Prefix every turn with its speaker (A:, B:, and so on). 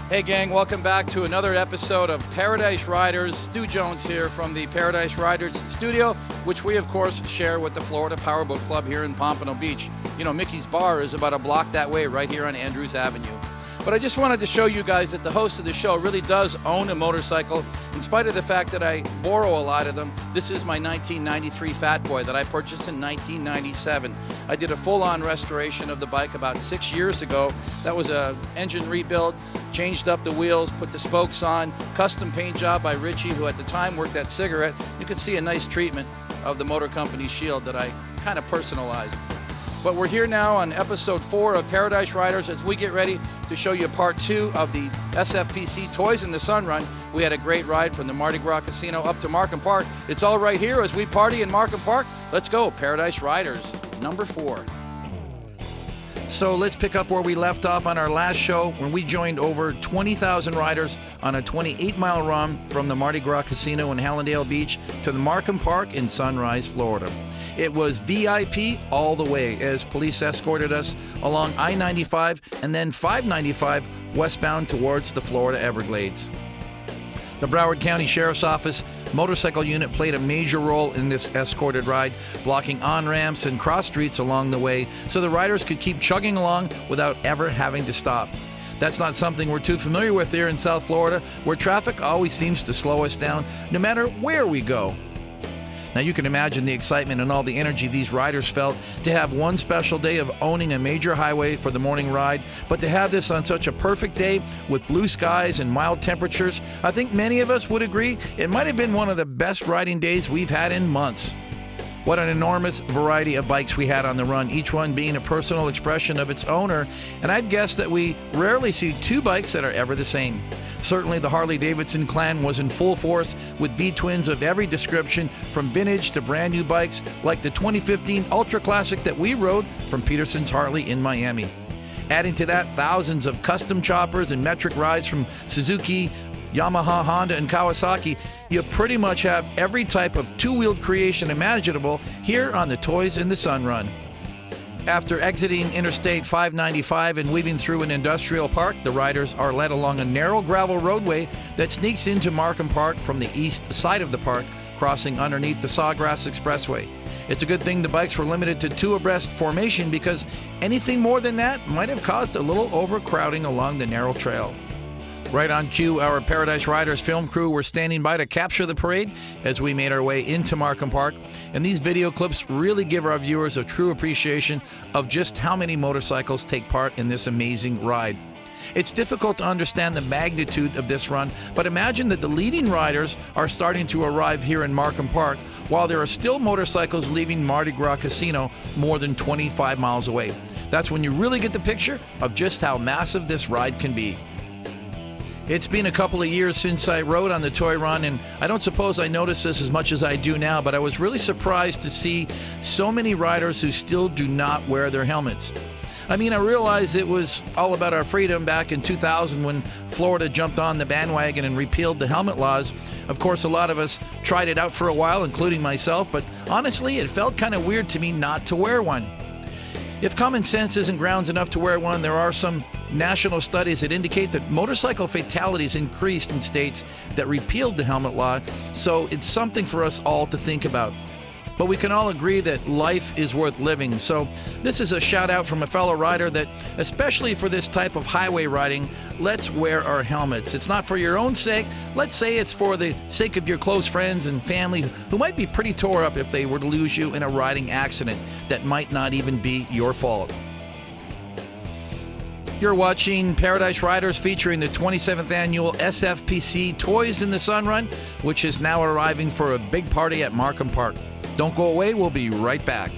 A: Hey gang, welcome back to another episode of Paradise Riders. Stu Jones here from the Paradise Riders studio, which we of course share with the Florida Powerboat Club here in Pompano Beach. You know, Mickey's Bar is about a block that way right here on Andrews Avenue. But I just wanted to show you guys that the host of the show really does own a motorcycle. In spite of the fact that I borrow a lot of them, this is my 1993 Fat Boy that I purchased in 1997. I did a full-on restoration of the bike about 6 years ago. That was a engine rebuild, changed up the wheels, put the spokes on, custom paint job by Richie, who at the time worked at Cigarette. You can see a nice treatment of the motor company shield that I kind of personalized. But we're here now on episode 4 of Paradise Riders as we get ready to show you part 2 of the SFPC Toys in the Sun Run. We had a great ride from the Mardi Gras Casino up to Markham Park. It's all right here as we party in Markham Park. Let's go, Paradise Riders, number 4. So let's pick up where we left off on our last show when we joined over 20,000 riders on a 28-mile run from the Mardi Gras Casino in Hallandale Beach to the Markham Park in Sunrise, Florida. It was VIP all the way as police escorted us along I-95 and then 595 westbound towards the Florida Everglades. The Broward County Sheriff's Office motorcycle unit played a major role in this escorted ride, blocking on-ramps and cross streets along the way so the riders could keep chugging along without ever having to stop. That's not something we're too familiar with here in South Florida, where traffic always seems to slow us down no matter where we go. Now you can imagine the excitement and all the energy these riders felt to have one special day of owning a major highway for the morning ride, but to have this on such a perfect day with blue skies and mild temperatures, I think many of us would agree it might have been one of the best riding days we've had in months. What an enormous variety of bikes we had on the run, each one being a personal expression of its owner, and I'd guess that we rarely see two bikes that are ever the same. Certainly the Harley-Davidson clan was in full force with V-twins of every description, from vintage to brand new bikes like the 2015 Ultra Classic that we rode from Peterson's Harley in Miami. Adding to that, thousands of custom choppers and metric rides from Suzuki, Yamaha, Honda, and Kawasaki. You pretty much have every type of two-wheeled creation imaginable here on the Toys in the Sun Run. After exiting Interstate 595 and weaving through an industrial park, the riders are led along a narrow gravel roadway that sneaks into Markham Park from the east side of the park, crossing underneath the Sawgrass Expressway. It's a good thing the bikes were limited to two abreast formation, because anything more than that might have caused a little overcrowding along the narrow trail. Right on cue, our Paradise Riders film crew were standing by to capture the parade as we made our way into Markham Park, and these video clips really give our viewers a true appreciation of just how many motorcycles take part in this amazing ride. It's difficult to understand the magnitude of this run, but imagine that the leading riders are starting to arrive here in Markham Park while there are still motorcycles leaving Mardi Gras Casino more than 25 miles away. That's when you really get the picture of just how massive this ride can be. It's been a couple of years since I rode on the toy run, and I don't suppose I noticed this as much as I do now, but I was really surprised to see so many riders who still do not wear their helmets. I mean, I realize it was all about our freedom back in 2000 when Florida jumped on the bandwagon and repealed the helmet laws. Of course, a lot of us tried it out for a while, including myself, but honestly, it felt kind of weird to me not to wear one. If common sense isn't grounds enough to wear one, there are some national studies that indicate that motorcycle fatalities increased in states that repealed the helmet law, so it's something for us all to think about. But we can all agree that life is worth living, so this is a shout out from a fellow rider that, especially for this type of highway riding, let's wear our helmets. It's not for your own sake, let's say it's for the sake of your close friends and family who might be pretty tore up if they were to lose you in a riding accident that might not even be your fault. You're watching Paradise Riders featuring the 27th annual SFPC Toys in the Sun Run, which is now arriving for a big party at Markham Park. Don't go away, we'll be right back.